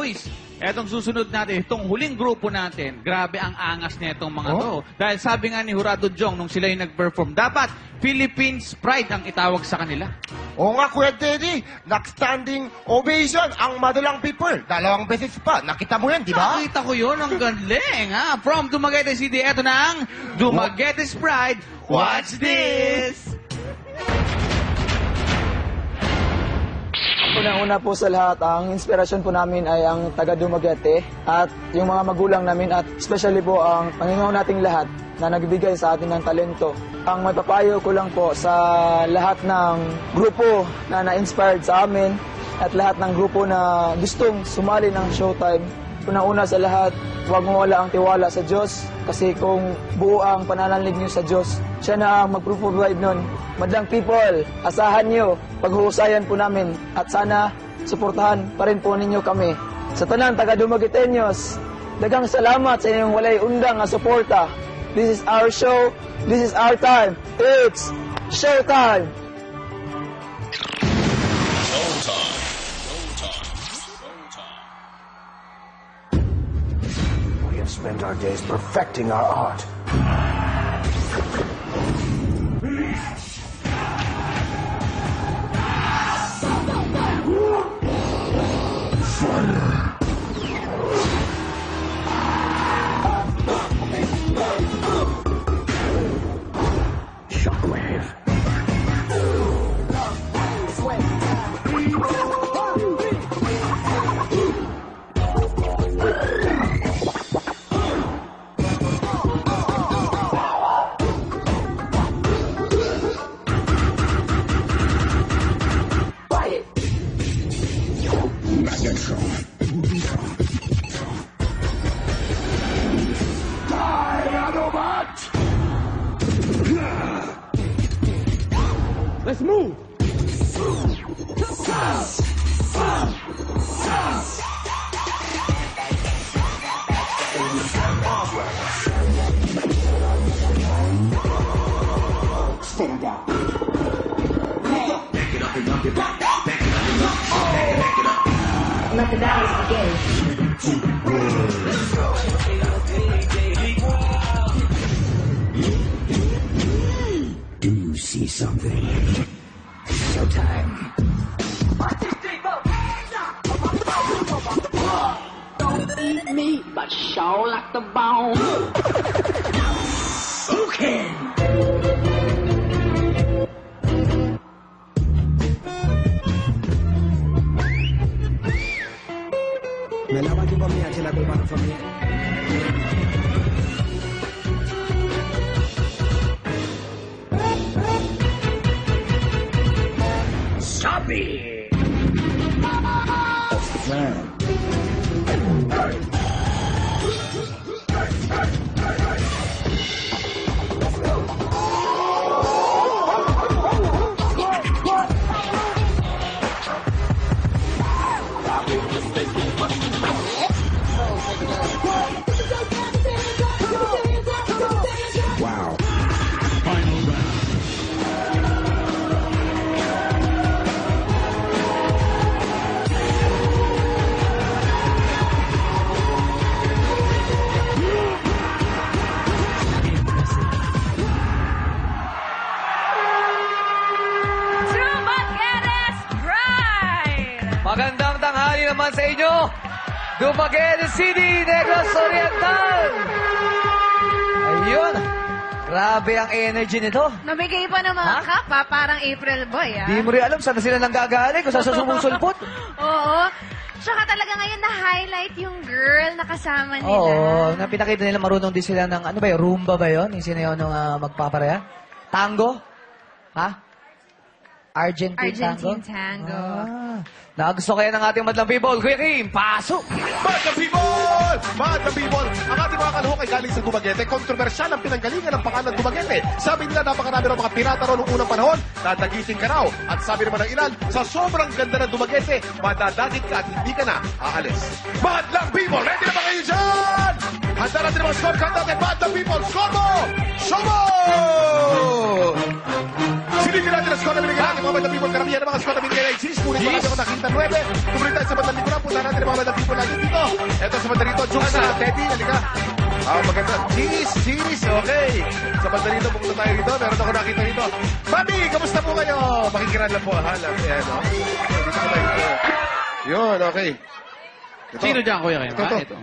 Luis, etong susunod natin, itong huling grupo natin, grabe ang angas nitong mga to. Dahil sabi nga ni Jurado Jong, nung sila yung nag-perform, dapat Philippines Pride ang itawag sa kanila. Oo nga, Kuya Teddy, nag-standing ovation ang Madalang People. 2 beses pa. Nakita mo yan, di ba? Nakita ko yun, ang galing, ha? From Dumaguete City, eto na ang Dumaguete's Pride. Watch this! Unang-una po sa lahat, ang inspirasyon po namin ay ang taga Dumaguete at yung mga magulang namin at especially po ang Panginoon nating lahat na nagbigay sa atin ng talento. Ang mapapayo ko lang po sa lahat ng grupo na na-inspired sa amin at lahat ng grupo na gustong sumali ng Showtime. Unang-una sa lahat, huwag mawala ang tiwala sa Diyos kasi kung buo ang pananalig niyo sa Diyos, siya na ang mag-provide nun. Madlang people, asahan niyo, paghuhusayan po namin at sana suportahan pa rin po ninyo kami. Sa tanan taga Dumagueteños, daghang salamat sa inyong walay undang nga suporta. This is our show, this is our time. It's Showtime! We have spent our days perfecting our art. Shockwave. Let's move! Stand down. Back it up and dump it back. Back it up and dump it. Back it up. Let the battles begin. Do you see something? Showtime. Don't eat me, but sure like the bone. Okay. Me lava tu comida, que la culpa no fue mía. Stopby! Wow. Final round. Dumaguete's Pride! Magandang tanghali naman sa inyo, Dumaguete City, Negros Oriental! Ayun, grabe ang energy nito. Namigay pa ng mga cup, parang April Boy, Di mo rin alam saan sila nanggagaling, kung saan sumusulpot. Oo. Tsaka talaga ngayon na-highlight yung girl na kasama nila. Oo, na pinakita nila marunong din sila ng, ano ba yun, rumba ba yun? Yung sino yun nung magpapareha? Tango? Ha? Argentine Tango. Nagusto kaya ng ating madlang people. Kuya Kim, pasok! Madlang people! Madlang people! Ang ating mga kaluhok ay galing sa Dumaguete. Kontrobersyal ang pinanggalingan ng pangalan ng Dumaguete. Sabi nila napakarami ng mga pirata ro noong unang panahon, dadagitin ka raw. At sabi naman ng ilan, sa sobrang ganda ng Dumaguete, madadagit ka at hindi ka na aalis. Madlang people! Ready na ba kayo dyan? Handa natin ang mga scorecard natin. Madlang people! Score mo! Show mo! Silipin natin ang score na binigay natin mga Madlang People. Karamihan ng mga score na binigay na Cheese. Ngunit wala ako nakita 9. Tumuloy tayo sa Madlang Likuran. Punta natin ang mga Madlang People natin dito. Ito sa Madlang Rito. Jukes na. Teddy, halika. Maganda. Cheese. Okay. Sa Madlang Rito, pupunta tayo rito. Meron ako nakita rito. Mami, kamusta po kayo? Makikiran lang po. Halang. Ayan, no? Dito ko tayo. Yun, okay. Ito. Sino dyan, Kuya Ken? Ito. Ito.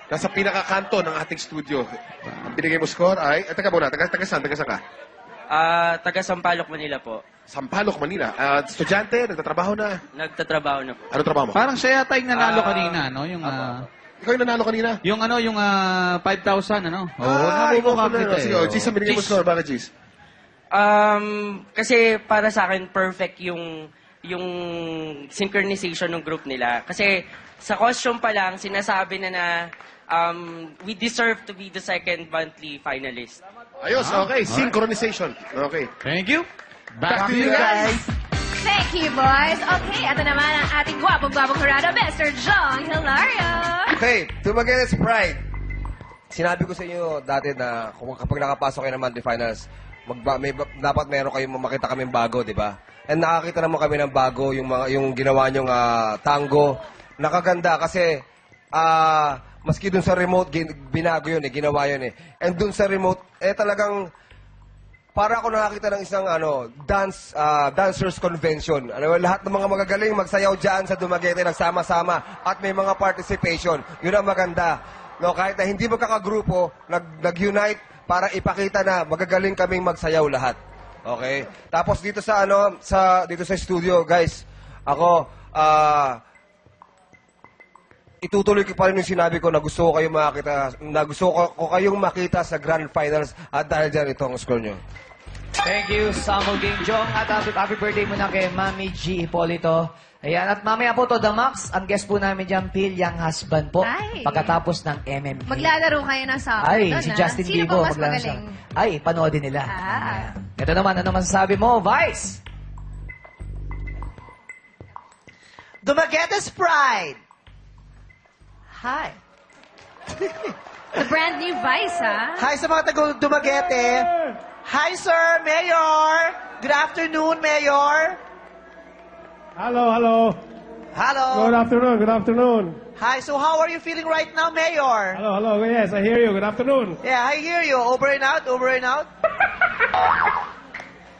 Nasa pinakakanto ng ating studio. Ang binigay mo score ay... Teka muna, taga saan ka? Taga Sampaloc, Manila po. Sampaloc, Manila. Estudyante, nagtatrabaho na. Nagtatrabaho na po. Ano trabaho mo? Parang siya yata yung nanalo kanina, no? Yung, Ikaw yung nanalo kanina? yung 5,000, ano? Ikaw nabubukang na. kita eh. Sige, Gis, ang binigay mo score. Bakit, Gis? Kasi para sa akin, perfect yung synchronization ng group nila. Kasi sa costume pa lang, sinasabi na we deserve to be the second monthly finalist. Ayos, okay. Synchronization. Okay. Thank you. Back to you guys. Thank you, boys. Okay, ito naman ang ating gwapong-gwapong kurado, Mr. John Hilario. Hey, Dumaguetes Pride. Sinabi ko sa inyo dati na kapag nakapasok kayo ng monthly finals, dapat meron kayong makita kaming bago, di ba? And nakakita naman kami ng bago, yung ginawa nyong tango. Nakaganda kasi maski dun sa remote, binago yun ginawa yun And dun sa remote, talagang para ako nakakita ng isang dancers convention. Lahat ng mga magagaling magsayaw dyan sa Dumaguete, nagsama-sama at may mga participation. Yun ang maganda. No, kahit na hindi magkakagrupo, nag-unite para ipakita na magagaling kaming magsayaw lahat. Okay? Tapos dito sa dito sa studio, guys, ako itutuloy ko pa rin yung sinabi ko na gusto ko kayong makita, na gusto ko kayong makita sa Grand Finals at dahil dyan ito ang score nyo. Thank you, Samuel Game Jong. At happy birthday muna kay Mami G. Hipolito. Ayan, at mamaya po to, The Max, ang guest po namin dyan, Phil, yung husband po. Ay. Pagkatapos ng MMA. Maglalaro kayo ng soccer Ay, doon, si Justin Sino Bieber. ba mas magaling? Ay, panoodin nila. Ito naman, ano masasabi mo, Vice? Dumaguetes Pride. Hi. The brand new Vice, ha? Hi sa mga taga-Dumaguete. Hi, sir, Mayor. Good afternoon, Mayor. Hello. Hello. Good afternoon. Hi, so how are you feeling right now, Mayor? Hello. Yes, I hear you. Good afternoon. Yeah, I hear you. Over and out.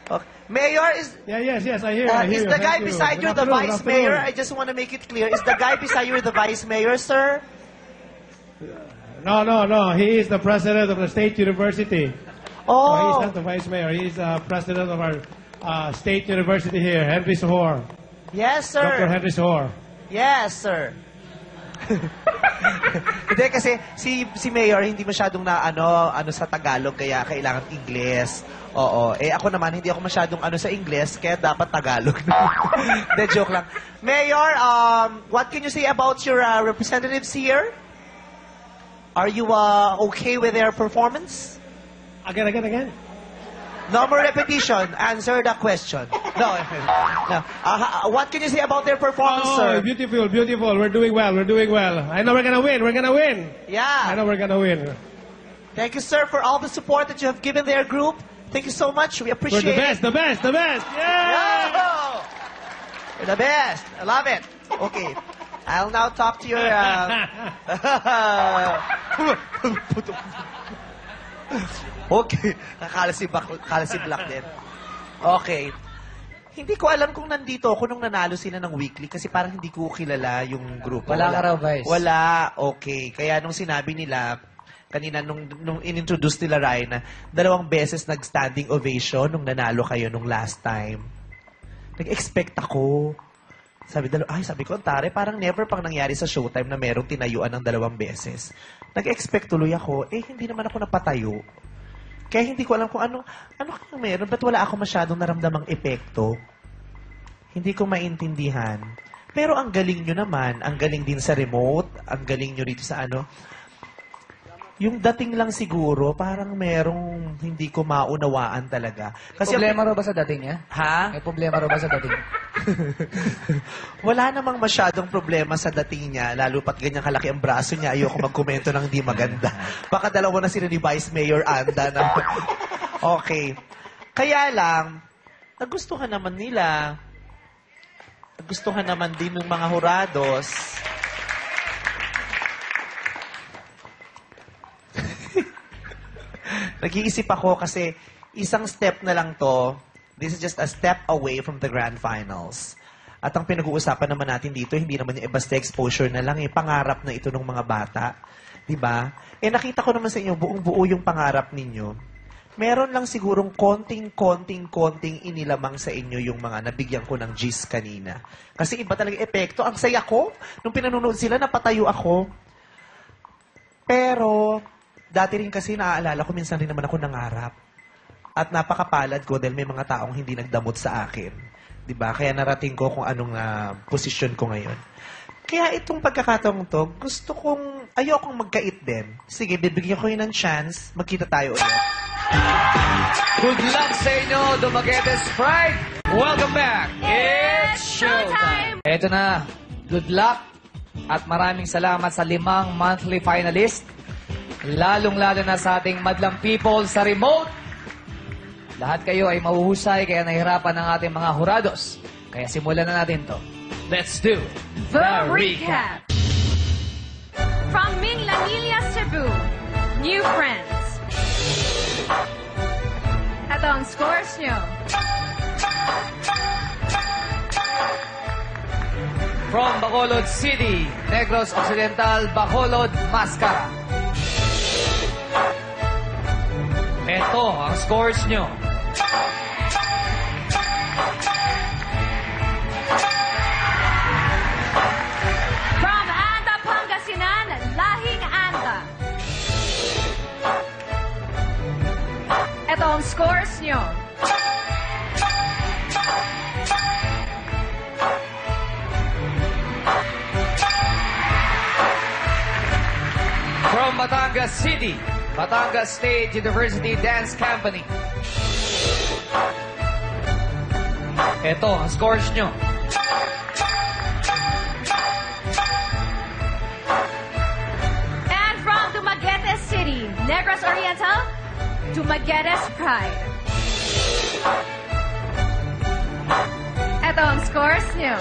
Okay. Mayor is... Yes, I hear you. Is the guy beside you the Vice Mayor? I just want to make it clear. Is the guy beside you the Vice Mayor, sir? No. He is the president of the State University. Oh. So he's not the Vice Mayor. He's president of our State University here, Henry Sohor. Yes, sir. Dr. Henry Sohor. Yes, sir. Hindi kasi si Mayor hindi masyadong na ano sa Tagalog kaya kailangan Ingles. Oo. Ako naman hindi ako masyadong sa Ingles kaya dapat Tagalog. Hindi, joke lang. Mayor, what can you say about your representatives here? Are you okay with their performance? Again. No more repetition. Answer the question. No. What can you say about their performance, sir? Beautiful. We're doing well. I know we're gonna win. Yeah. I know we're gonna win. Thank you, sir, for all the support that you have given their group. Thank you so much. We appreciate it. We're the best. Yeah! You're the best. I love it. Okay. I'll now talk to your... Okay. Kala si Black din. Okay. Hindi ko alam kung nandito ako nung nanalo sila ng weekly kasi parang hindi ko kilala yung grupo. Wala ka raw, Vice. Wala. Okay. Kaya nung sinabi nila, kanina nung inintroduce nila Ryan na 2 beses nag-standing ovation nung nanalo kayo nung last time. Nag-expect ako. Sabi ko, Tare, parang never pang nangyari sa Showtime na merong tinayuan ng 2 beses. Nag-expect tuloy ako. Hindi naman ako napatayo. Kaya hindi ko alam kung ano kang meron. Ba't wala ako masyadong naramdamang epekto? Hindi ko maintindihan. Pero ang galing nyo naman. Ang galing din sa remote. Ang galing nyo rito sa Yung dating lang siguro, parang merong hindi ko maunawaan talaga. Kasi problema raw ba sa dating niya? Ha? May problema raw ba sa dating? Wala namang masyadong problema sa dating niya, lalo pat ganyan kalaki ang braso niya, ayoko magkomento ng hindi maganda. Baka dalawa na sila ni Vice Mayor Anda. Okay. Kaya lang, nagustuhan naman nila. Nagustuhan naman din ng mga hurados. Nag-iisip ako kasi isang step na lang to. This is just a step away from the grand finals. At ang pinag-uusapan naman natin dito, hindi naman yung basta exposure na lang, pangarap na ito ng mga bata. Diba? Nakita ko naman sa inyo, buong-buo yung pangarap ninyo. Meron lang sigurong konting inilamang sa inyo yung mga nabigyan ko ng gist kanina. Kasi iba talaga epekto. Ang saya ko, nung pinanonood sila, napatayo ako. Pero, dati rin kasi naaalala ko, minsan rin naman ako nangarap. At napakapalad ko dahil may mga taong hindi nagdamot sa akin. Diba? Kaya narating ko kung anong posisyon ko ngayon. Kaya itong pagkakataong to, gusto kong, ayokong magkait din. Sige, bibigyan ko yun ng chance. Magkita tayo ulit. Good luck sa inyo, Dumaguete's Pride! Welcome back! It's showtime! Eto na, good luck at maraming salamat sa 5 monthly finalist. Lalong-lalo na sa ating madlang people sa remote. Lahat kayo ay mahuhusay kaya nahihirapan ng ating mga hurados. Kaya simulan na natin to. Let's do The Recap. From Minglanilla, Cebu, New Friends. Ito ang scores nyo. From Bacolod City, Negros Occidental, Bacolod, Mascara. Ito ang scores nyo. From Anda, Pangasinan, Lahing Anda. Ito ang scores nyo. From Batangas City, Batangas State University Dance Company. Ito ang scores nyo. And from Dumaguete City, Negros Oriental, Dumaguete's Pride. Ito ang scores nyo.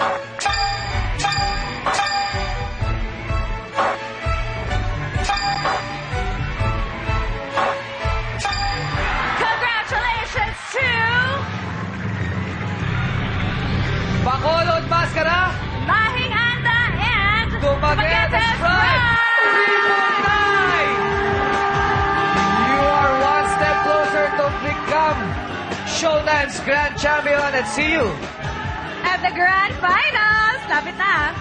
Congratulations to Bacolod Mascara, Lahing Anda, and Dumaguete's Pride! 3.9! You are one step closer to become Showtime's Grand Champion and see you at the Grand Finals. Lapit na.